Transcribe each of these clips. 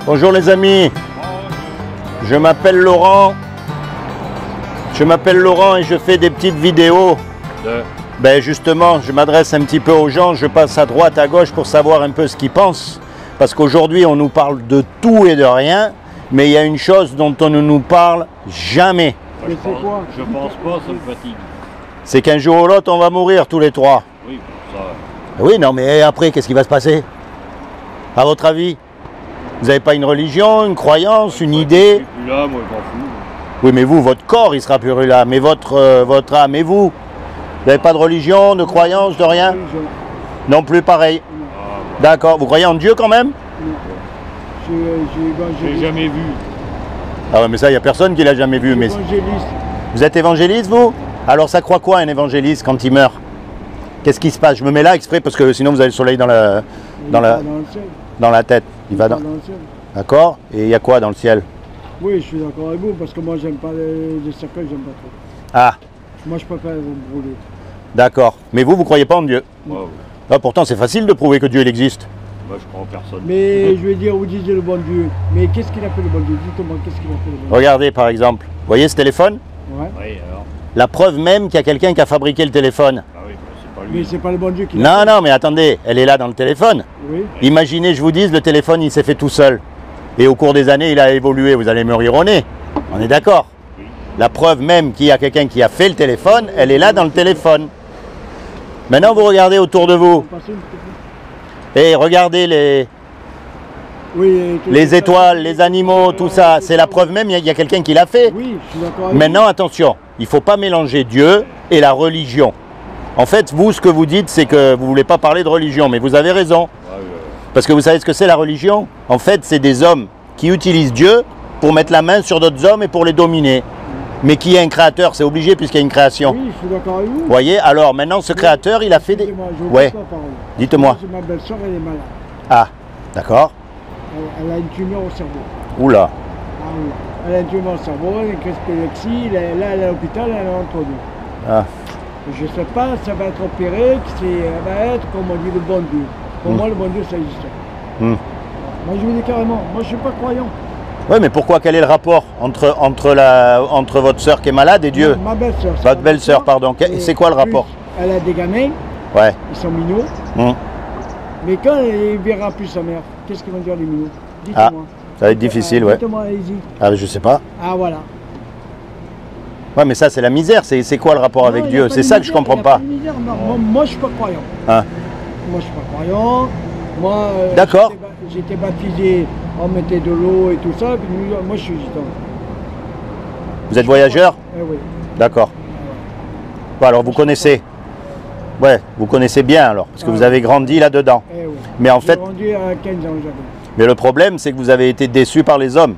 Bonjour les amis, je m'appelle Laurent. Et je fais des petites vidéos. Ben justement, je m'adresse un petit peu aux gens, je passe à droite, à gauche pour savoir un peu ce qu'ils pensent. Parce qu'aujourd'hui, on nous parle de tout et de rien, mais il y a une chose dont on ne nous parle jamais. Je pense pas, ça me fatigue. C'est qu'un jour ou l'autre, on va mourir tous les trois. Oui, ça... Oui, non, mais après, qu'est-ce qui va se passer? À votre avis? Vous n'avez pas une religion, une croyance, une idée? Je suis plus là, moi, je m'en fous. Oui, mais vous, votre corps, il sera plus là, mais votre âme, et vous? Vous n'avez pas de religion, de croyance, de rien? Non plus, pareil. D'accord. Vous croyez en Dieu quand même? J'ai jamais vu. Ah ouais, mais ça, il n'y a personne qui l'a jamais vu. Mais... Vous êtes évangéliste, vous? Alors, ça croit quoi, un évangéliste, quand il meurt? Qu'est-ce qui se passe? Je me mets là exprès, parce que sinon, vous avez le soleil dans la tête. Il va dans le ciel. D'accord. Et il y a quoi dans le ciel? Oui, je suis d'accord avec vous, parce que moi, j'aime pas les cercueils, j'aime pas trop. Ah. Moi, je préfère vous brûler. D'accord. Mais vous croyez pas en Dieu? Wow. Ah, pourtant, c'est facile de prouver que Dieu il existe. Moi, je crois en personne. Mais je veux dire, vous disiez le bon Dieu. Mais qu'est-ce qu'il a fait le bon Dieu? Dites-moi, qu'est-ce qu'il a fait le bon Dieu? Regardez, par exemple. Vous voyez ce téléphone? Ouais. Oui, alors. La preuve même qu'il y a quelqu'un qui a fabriqué le téléphone. Ah oui, c'est pas lui. Mais c'est pas le bon Dieu qui l'a fait. Non, non, mais attendez, elle est là dans le téléphone. Oui. Imaginez, je vous dise, le téléphone, il s'est fait tout seul. Et au cours des années, il a évolué. Vous allez me rire au nez. On est d'accord? Oui. La preuve même qu'il y a quelqu'un qui a fait le téléphone, elle est là dans le téléphone. Maintenant, vous regardez autour de vous. Et regardez les étoiles, les animaux, tout ça. C'est la preuve même, il y a quelqu'un qui l'a fait. Oui, je suis d'accord avec Maintenant, attention, il ne faut pas mélanger Dieu et la religion. En fait, vous, ce que vous dites, c'est que vous ne voulez pas parler de religion, mais vous avez raison. Parce que vous savez ce que c'est la religion? En fait, c'est des hommes qui utilisent Dieu pour mettre la main sur d'autres hommes et pour les dominer. Mais qui est un créateur? C'est obligé puisqu'il y a une création. Oui, je suis d'accord avec vous. Vous voyez? Alors, maintenant, ce créateur, il a fait des... Ouais, dites-moi. Ma belle-sœur, elle est malade. Ah, d'accord. Elle a une tumeur au cerveau. Oula. Ah oui. Elle a une tumeur au cerveau, elle a une crispélexie, là elle est à l'hôpital, elle est entre nous. Ah. Je ne sais pas, ça va être opéré, elle va être, comme on dit, le bon Dieu. Pour moi, le bon Dieu, ça existe. Moi, je vous dis carrément, moi, je ne suis pas croyant. Oui, mais pourquoi? Quel est le rapport entre votre sœur qui est malade et Dieu? Ma belle-sœur. Votre belle-sœur, pardon. C'est quoi le rapport? Elle a des gamins. Ouais. Ils sont minots. Mais quand il verra plus sa mère, qu'est-ce qu'ils vont dire les minots? Dites-moi. Ah, ça va être difficile, ouais. Dites-moi, allez-y. Ah, je sais pas. Ah, voilà. Ouais, mais ça, c'est la misère. C'est quoi le rapport avec Dieu? C'est ça que je comprends pas. Moi, je suis pas croyant. Hein? Moi, je suis pas croyant. Moi, d'accord. J'étais baptisé, on mettait de l'eau et tout ça. Puis moi, je suis gitan. Vous êtes voyageur? Oui. D'accord. Bon, alors, vous connaissez? Ouais, vous connaissez bien alors, parce que vous avez grandi là-dedans. Oui. Mais en fait... J'ai grandi à 15 ans, j'avais. Mais le problème, c'est que vous avez été déçus par les hommes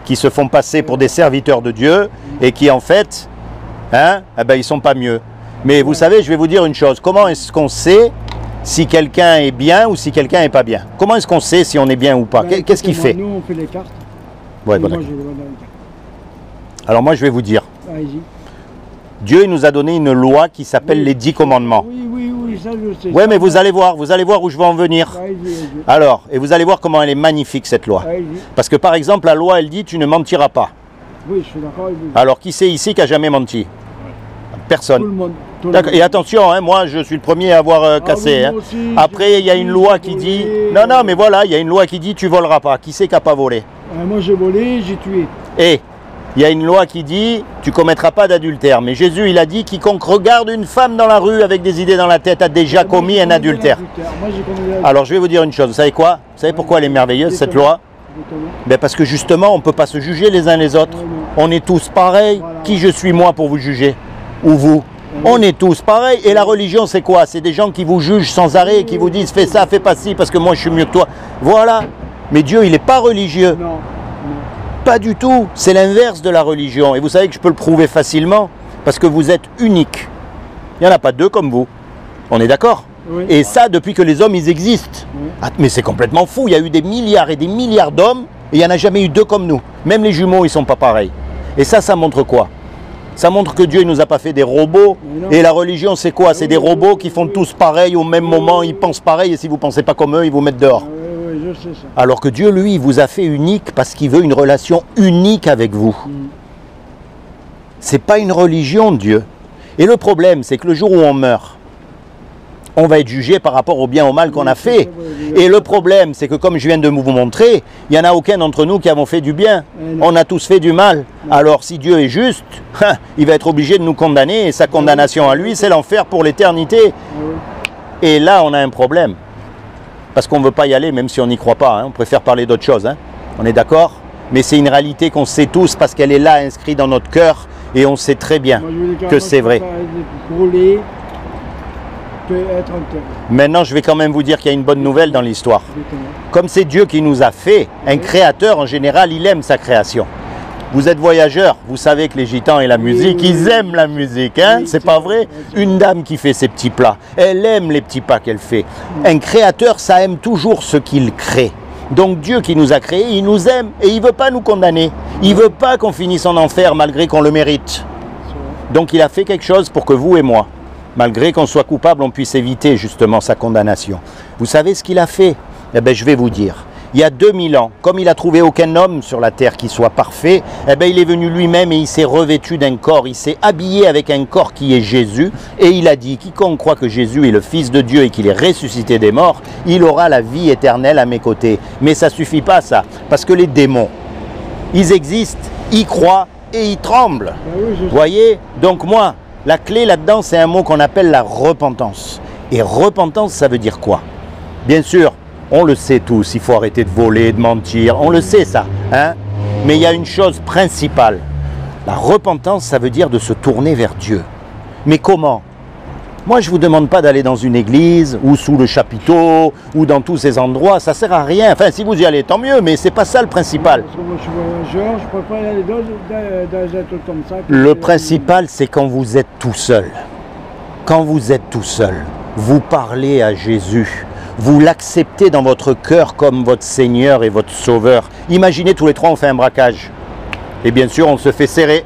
qui se font passer pour des serviteurs de Dieu et qui, en fait, hein, eh ben, ils sont pas mieux. Mais vous savez, je vais vous dire une chose. Comment est-ce qu'on sait si quelqu'un est bien ou si quelqu'un n'est pas bien? Comment est-ce qu'on sait si on est bien ou pas? Qu'est-ce qu'il fait? Nous, on fait les cartes. Ouais, bon, moi, je les vois dans les cartes. Alors moi, je vais vous dire. Allez-y. Dieu il nous a donné une loi qui s'appelle les 10 commandements. Oui, ça je sais. Ouais, mais vous allez voir où je vais en venir. Alors, et vous allez voir comment elle est magnifique cette loi. Parce que par exemple, la loi, elle dit tu ne mentiras pas. Oui, je suis d'accord avec vous. Alors, qui c'est ici qui a jamais menti? Personne. Tout le monde. Et attention, hein, moi je suis le premier à avoir cassé. Oui, aussi, après, il y a une loi qui dit... Non, non, mais voilà, il y a une loi qui dit tu voleras pas. Qui c'est qui n'a pas volé? Moi j'ai volé, j'ai tué. Et il y a une loi qui dit tu commettras pas d'adultère. Mais Jésus, il a dit quiconque regarde une femme dans la rue avec des idées dans la tête a déjà commis un adultère. Alors je vais vous dire une chose, vous savez quoi? Vous savez pourquoi elle est merveilleuse cette loi? Ben parce que justement, on ne peut pas se juger les uns les autres. On est tous pareils. Voilà. Qui je suis moi pour vous juger? Ou vous? On est tous pareils. Et la religion, c'est quoi? C'est des gens qui vous jugent sans arrêt et qui vous disent fais ça, fais pas ci, parce que moi je suis mieux que toi. Voilà. Mais Dieu, il n'est pas religieux. Non. Pas du tout. C'est l'inverse de la religion. Et vous savez que je peux le prouver facilement, parce que vous êtes unique. Il n'y en a pas deux comme vous. On est d'accord? Oui. Et ça, depuis que les hommes, ils existent. Oui. Ah, mais c'est complètement fou. Il y a eu des milliards et des milliards d'hommes, et il n'y en a jamais eu deux comme nous. Même les jumeaux, ils ne sont pas pareils. Et ça montre quoi? Ça montre que Dieu ne nous a pas fait des robots. Et la religion, c'est quoi? C'est des robots qui font tous pareil au même moment, ils pensent pareil, et si vous ne pensez pas comme eux, ils vous mettent dehors. oui, je sais ça. Alors que Dieu, lui, vous a fait unique parce qu'il veut une relation unique avec vous. C'est pas une religion, Dieu. Et le problème, c'est que le jour où on meurt, on va être jugé par rapport au bien ou au mal qu'on a fait. Et le problème, c'est que comme je viens de vous montrer, il n'y en a aucun d'entre nous qui avons fait du bien. On a tous fait du mal. Alors si Dieu est juste, il va être obligé de nous condamner. Et sa condamnation à lui, c'est l'enfer pour l'éternité. Et là, on a un problème. Parce qu'on ne veut pas y aller, même si on n'y croit pas. Hein. On préfère parler d'autre chose. Hein. On est d'accord? Mais c'est une réalité qu'on sait tous parce qu'elle est là, inscrite dans notre cœur. Et on sait très bien que c'est vrai. Brûler, peut être enterré. Maintenant, je vais quand même vous dire qu'il y a une bonne nouvelle dans l'histoire. Comme c'est Dieu qui nous a fait, un créateur, en général, il aime sa création. Vous êtes voyageurs, vous savez que les gitans et la musique, ils aiment la musique, hein? C'est pas vrai? Une dame qui fait ses petits plats, elle aime les petits pas qu'elle fait. Un créateur, ça aime toujours ce qu'il crée. Donc Dieu qui nous a créés, il nous aime et il ne veut pas nous condamner. Il ne veut pas qu'on finisse en enfer malgré qu'on le mérite. Donc il a fait quelque chose pour que vous et moi, malgré qu'on soit coupable, on puisse éviter justement sa condamnation. Vous savez ce qu'il a fait? Eh bien, je vais vous dire. Il y a 2000 ans, comme il n'a trouvé aucun homme sur la terre qui soit parfait, eh bien, il est venu lui-même et il s'est revêtu d'un corps, il s'est habillé avec un corps qui est Jésus, et il a dit, quiconque croit que Jésus est le Fils de Dieu et qu'il est ressuscité des morts, il aura la vie éternelle à mes côtés. Mais ça ne suffit pas ça, parce que les démons, ils existent, ils croient et ils tremblent. Vous voyez? Donc moi, la clé là-dedans, c'est un mot qu'on appelle la repentance. Et repentance, ça veut dire quoi? Bien sûr, on le sait tous, il faut arrêter de voler, de mentir, on le sait ça, hein? Mais il y a une chose principale. La repentance, ça veut dire de se tourner vers Dieu. Mais comment? Moi, je ne vous demande pas d'aller dans une église, ou sous le chapiteau, ou dans tous ces endroits, ça ne sert à rien. Enfin, si vous y allez, tant mieux, mais ce n'est pas ça le principal. Parce que moi, je suis voyageur, je préfère y aller dans un truc comme ça. Le principal, c'est quand vous êtes tout seul. Quand vous êtes tout seul, vous parlez à Jésus. Vous l'acceptez dans votre cœur comme votre Seigneur et votre Sauveur. Imaginez tous les trois, on fait un braquage. Et bien sûr, on se fait serrer.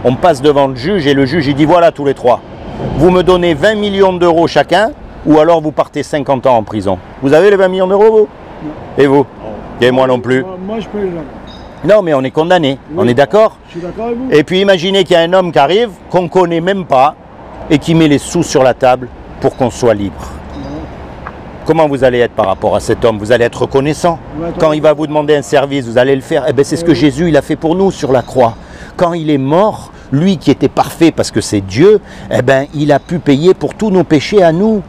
On passe devant le juge et le juge, il dit voilà tous les trois. Vous me donnez 20 millions d'euros chacun ou alors vous partez 50 ans en prison. Vous avez les 20 millions d'euros, vous? Et vous? Et moi non plus. Moi, je peux les avoir. Non, mais on est condamné. Oui. On est d'accord? Je suis d'accord avec vous. Et puis imaginez qu'il y a un homme qui arrive, qu'on ne connaît même pas, et qui met les sous sur la table pour qu'on soit libre. Comment vous allez être par rapport à cet homme? Vous allez être reconnaissant. Quand il va vous demander un service, vous allez le faire. Eh bien, c'est ce que Jésus il a fait pour nous sur la croix. Quand il est mort, lui qui était parfait parce que c'est Dieu, eh bien, il a pu payer pour tous nos péchés à nous.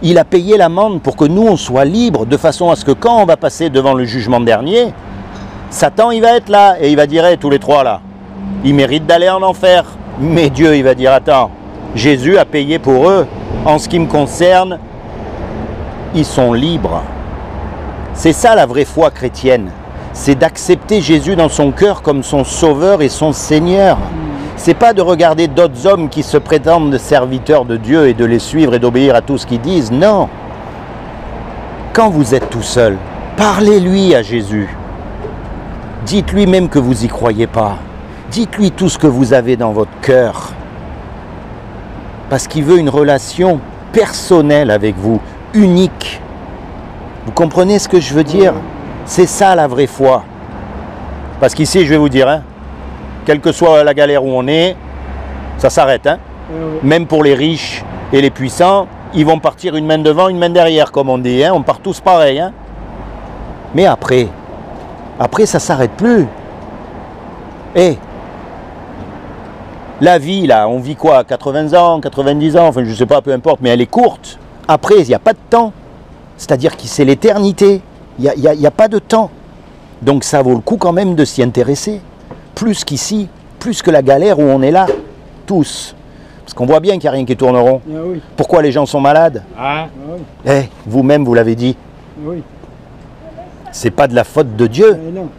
Il a payé l'amende pour que nous, on soit libres, de façon à ce que quand on va passer devant le jugement dernier, Satan, il va être là et il va dire, hey, tous les trois là, ils méritent d'aller en enfer. Mais Dieu, il va dire, attends, Jésus a payé pour eux. En ce qui me concerne, ils sont libres. C'est ça la vraie foi chrétienne. C'est d'accepter Jésus dans son cœur comme son sauveur et son Seigneur. C'est pas de regarder d'autres hommes qui se prétendent serviteurs de Dieu et de les suivre et d'obéir à tout ce qu'ils disent. Non. Quand vous êtes tout seul, parlez-lui à Jésus. Dites-lui même que vous n'y croyez pas. Dites-lui tout ce que vous avez dans votre cœur. Parce qu'il veut une relation personnelle avec vous, unique. Vous comprenez ce que je veux dire? C'est ça la vraie foi. Parce qu'ici, je vais vous dire, hein, quelle que soit la galère où on est, ça s'arrête. Hein. Même pour les riches et les puissants, ils vont partir une main devant, une main derrière, comme on dit. Hein. On part tous pareil. Hein. Mais après, ça ne s'arrête plus. Et la vie, là, on vit quoi? 80 ans, 90 ans, enfin je ne sais pas, peu importe, mais elle est courte. Après, il n'y a pas de temps. C'est-à-dire que c'est l'éternité. Il n'y a pas de temps. Donc ça vaut le coup quand même de s'y intéresser. Plus qu'ici, plus que la galère où on est là, tous. Parce qu'on voit bien qu'il n'y a rien qui tourne rond. Ah oui. Pourquoi les gens sont malades? Ah Eh, vous-même, vous l'avez dit. Oui. C'est pas de la faute de Dieu, Non.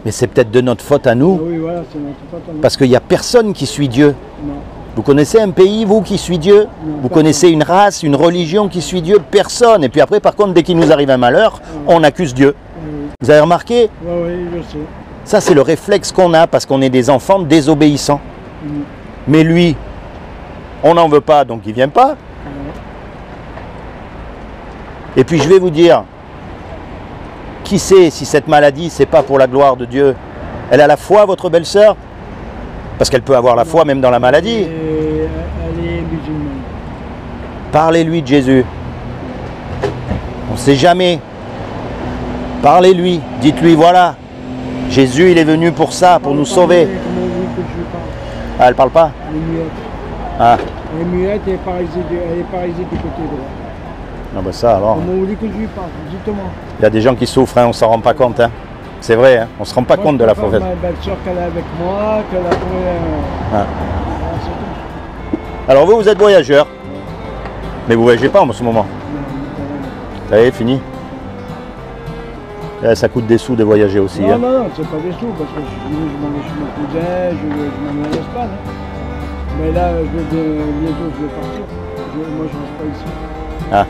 mais c'est peut-être de notre faute à nous. Ah oui, voilà, c'est notre faute à nous. Parce qu'il n'y a personne qui suit Dieu. Non. Vous connaissez un pays, vous, qui suit Dieu? Vous connaissez une race, une religion qui suit Dieu? Personne. Et puis après, par contre, dès qu'il nous arrive un malheur, on accuse Dieu. Vous avez remarqué? Oui, je sais. Ça, c'est le réflexe qu'on a parce qu'on est des enfants désobéissants. Mais lui, on n'en veut pas, donc il ne vient pas. Et puis je vais vous dire, qui sait si cette maladie, c'est pas pour la gloire de Dieu? Elle a la foi, votre belle-sœur? Parce qu'elle peut avoir la foi même dans la maladie. Elle est musulmane. Parlez-lui de Jésus. On ne sait jamais. Parlez-lui. Dites-lui, voilà, Jésus, il est venu pour ça, pour nous sauver. Comment vous voulez que je lui parle? Ah, elle parle pas? Elle est muette. Ah, Elle est muette et elle est paralysée du côté droit. ah bah ça alors. Comment vous voulez que je lui parle? Dites-moi. Il y a des gens qui souffrent, hein, on s'en rend pas compte. Hein. C'est vrai, hein, on se rend pas compte de la foi. faute. Ma belle-sœur qu'elle est avec moi, qu'elle a trouvé Ah. voilà, c'est tout. Alors vous, vous êtes voyageur. Mais vous voyagez pas en ce moment. Ça y est, fini. Ça coûte des sous de voyager aussi. Non, Hein. non, c'est pas des sous, parce que je m'en vais chez mon cousin, je m'en vais en Espagne. Hein. Mais là, bientôt, je vais partir. Moi, je reste pas ici. Ah.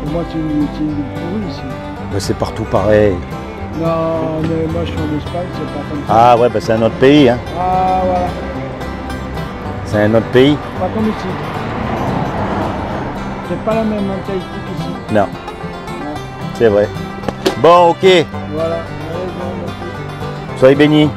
Pour moi, c'est une ville pourrie ici. Mais c'est partout pareil. Non, mais moi, je suis en Espagne, c'est pas comme ça. Ah ouais, bah c'est un autre pays. Hein. Ah, voilà. C'est un autre pays. Pas comme ici. C'est pas la même mentalité qu'ici. Non, Ouais. c'est vrai. Bon, ok. Voilà. Allez, bon, merci. Soyez bénis.